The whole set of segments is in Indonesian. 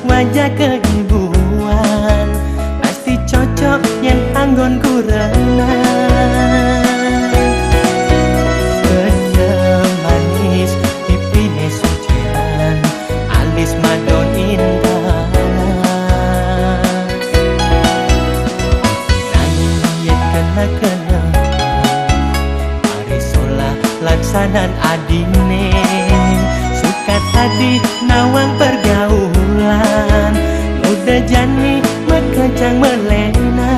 wajah keibuan, pasti cocok yang anggonku renang. Senyum manis pipine sucian, alis madon indah. Nanging yen kena arisola laksanan adine, suka tadi nawang pergaulan, udah jani mekencang melena.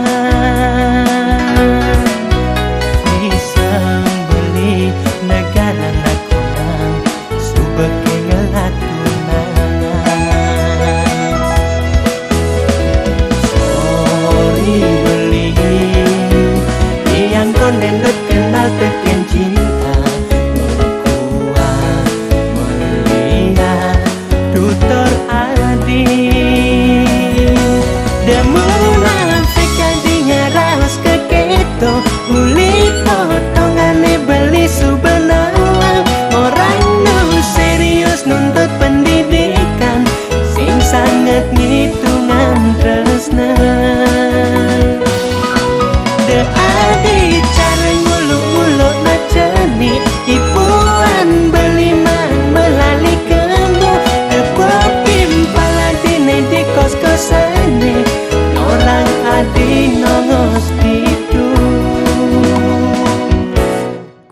Iseng beli negara nakonang, subeke ngelatunan. Sorry beli yang kondendot kenal teken cinta, kuat melihat tutor adi demunan sekadinya raos keketo uli potongane beli subenang. Orang nu serius nuntut pendidikan, sing sangat ngitungan tresna. De adi cara nguluk-nguluk naceni, ibuan beliman melali kembu, kepopim paladine di kos-kosane, orang adi nongos pitu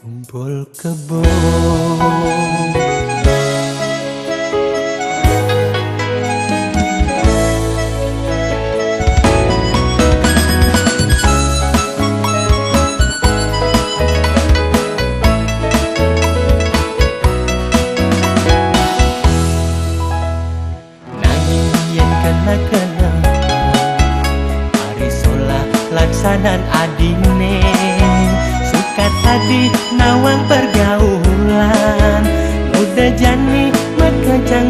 kumpul kebo. Kena arisola laksanan adine, suka tadi nawang pergaulan, udah jani mekencang